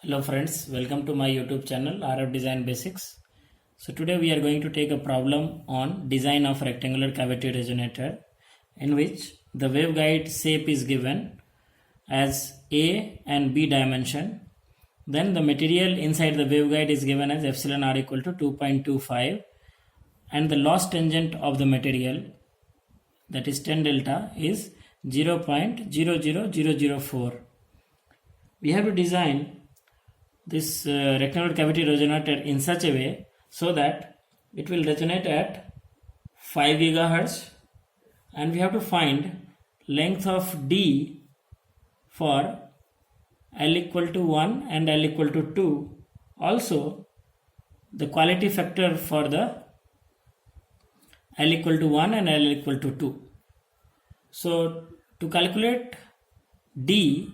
Hello friends, welcome to my YouTube channel RF Design Basics. So today we are going to take a problem on design of rectangular cavity resonator, in which the waveguide shape is given as A and B dimension. Then the material inside the waveguide is given as epsilon r equal to 2.25, and the loss tangent of the material, that is 10 delta, is 0.00004. We have to design this rectangular cavity resonator in such a way so that it will resonate at 5 gigahertz, and we have to find length of D for L equal to 1 and L equal to 2. Also the quality factor for the L equal to 1 and L equal to 2. So to calculate D,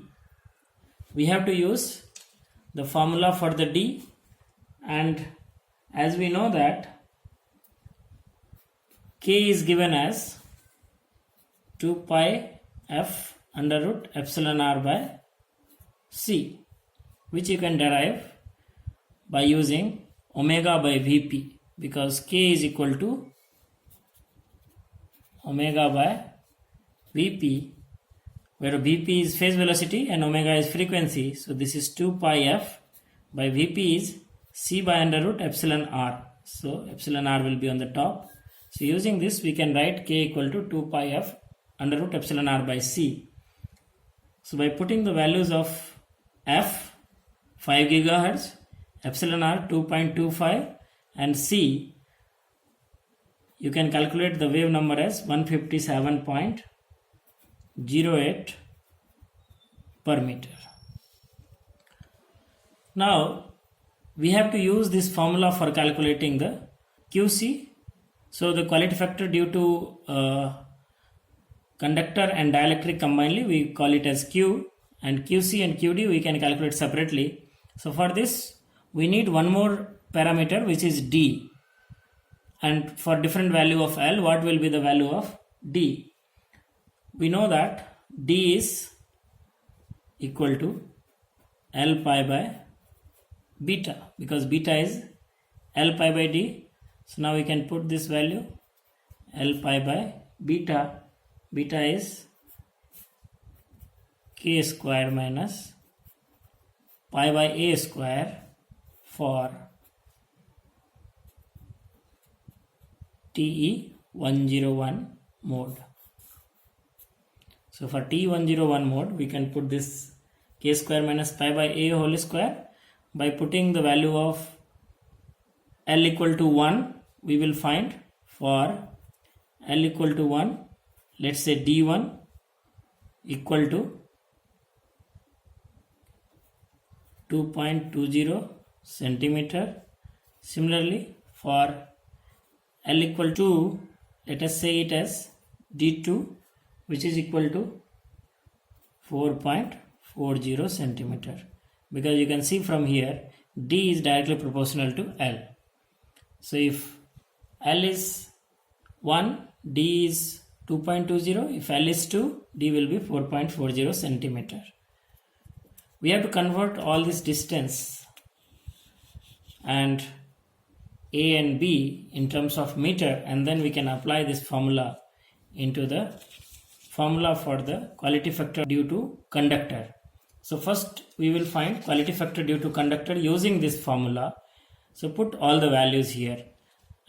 we have to use the formula for the D, and as we know that K is given as 2 pi f under root epsilon r by C, which you can derive by using omega by Vp, because K is equal to omega by Vp, where Vp is phase velocity and omega is frequency. So this is 2 pi f by Vp is C by under root epsilon r. So epsilon r will be on the top. So using this we can write K equal to 2 pi f under root epsilon r by C. So by putting the values of f 5 gigahertz, epsilon r 2.25 and C, you can calculate the wave number as 157.08 per meter. Now we have to use this formula for calculating the QC. So the quality factor due to conductor and dielectric combinedly, we call it as Q, and QC and QD we can calculate separately. So for this we need one more parameter, which is D, and for different value of L, what will be the value of D? We know that D is equal to L pi by beta, because beta is L pi by D. So now we can put this value L pi by beta. Beta is K square minus pi by A square for TE101 mode. So for TE101 mode, we can put this K square minus pi by A whole square. By putting the value of L equal to 1, we will find for L equal to 1, let's say D1 equal to 2.20 centimeter. Similarly for L equal to, let us say it as D2, which is equal to 4.40 centimeter, because you can see from here D is directly proportional to L. So if L is 1, D is 2.20. If L is 2, D will be 4.40 centimeter. We have to convert all this distance and A and B in terms of meter, and then we can apply this formula into the formula for the quality factor due to conductor. So first we will find quality factor due to conductor using this formula. So put all the values here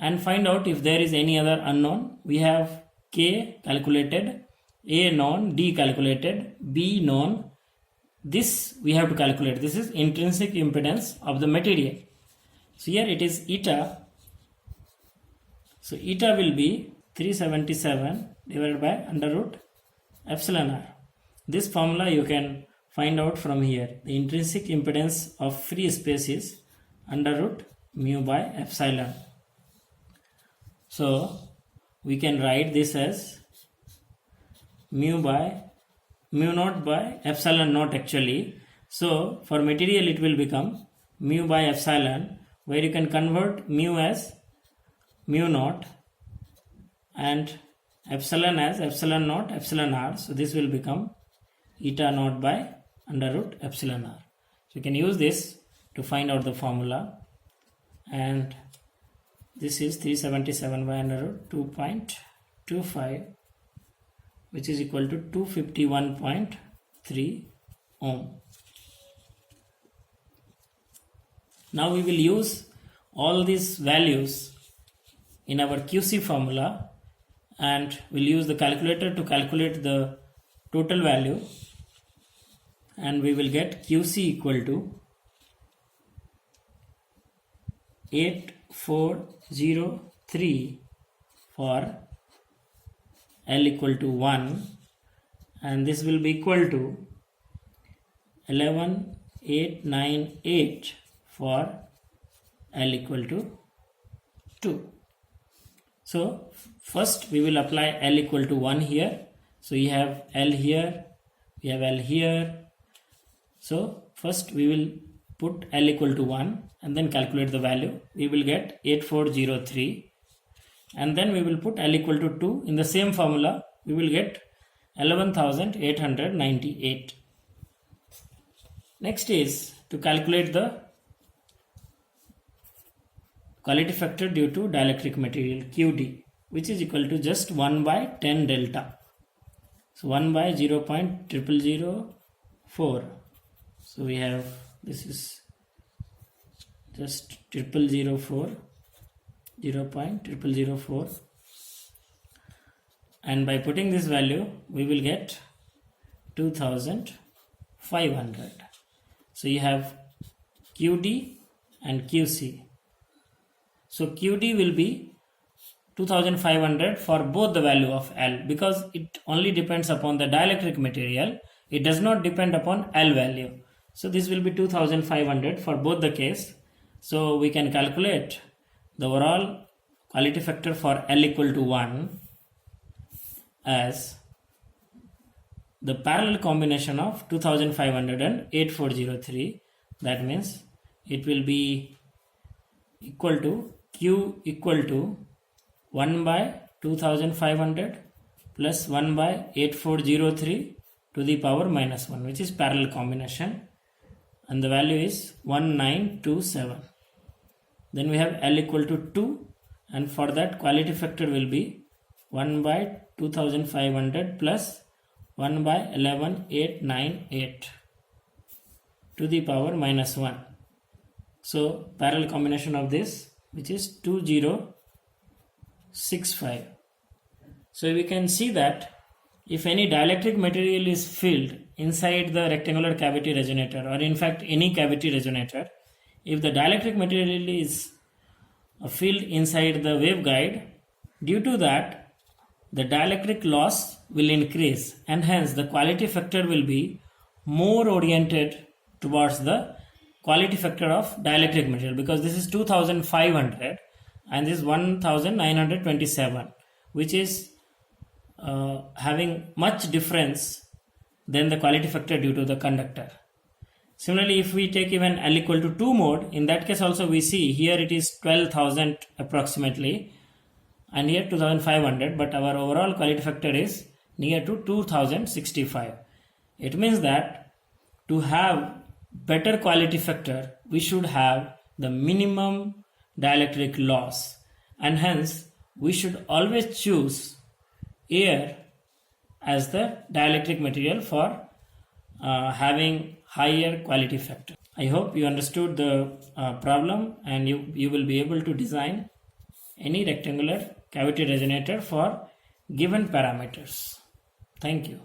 and find out if there is any other unknown. We have K calculated, A known, D calculated, B known. This we have to calculate. This is intrinsic impedance of the material. So here it is eta. So eta will be 377 divided by under root epsilon r. This formula you can find out from here. The intrinsic impedance of free space is under root mu by epsilon. So we can write this as mu naught by epsilon naught actually. So for material it will become mu by epsilon, where you can convert mu as mu naught and epsilon as epsilon naught epsilon r. So this will become eta naught by under root epsilon r. you can use this to find out the formula, and this is 377 by under root 2.25, which is equal to 251.3 ohm. Now we will use all these values in our QC formula, and we'll use the calculator to calculate the total value, and we will get QC equal to 8403 for L equal to 1, and this will be equal to 11898 for L equal to 2. So first we will apply L equal to 1 here. So you have L here, we have L here. So first we will put L equal to 1 and then calculate the value. We will get 8403, and then we will put L equal to 2. In the same formula we will get 11,898. Next is to calculate the quality factor due to dielectric material, QD, which is equal to just 1 by 10 delta. So 1 by 0.0004. So we have, this is just 0.0004, and by putting this value we will get 2500. So you have QD and QC. So QD will be 2500 for both the value of L, because it only depends upon the dielectric material. It does not depend upon L value. So this will be 2500 for both the case. So we can calculate the overall quality factor for L equal to 1 as the parallel combination of 2500 and 8403. That means it will be equal to Q equal to 1 by 2500 plus 1 by 8403 to the power minus 1, which is parallel combination, and the value is 1927. Then we have L equal to 2, and for that quality factor will be 1 by 2500 plus 1 by 11898 to the power minus 1. So parallel combination of this, which is 2065. So we can see that if any dielectric material is filled inside the rectangular cavity resonator, or in fact any cavity resonator, if the dielectric material is filled inside the waveguide, due to that the dielectric loss will increase, and hence the quality factor will be more oriented towards the quality factor of dielectric material, because this is 2500 and this is 1927, which is having much difference than the quality factor due to the conductor. Similarly, if we take even L equal to 2 mode, in that case also we see here it is 12,000 approximately, and here 2500, but our overall quality factor is near to 2065. It means that to have better quality factor, we should have the minimum dielectric loss, and hence we should always choose air as the dielectric material for having higher quality factor. I hope you understood the problem, and you will be able to design any rectangular cavity resonator for given parameters. Thank you.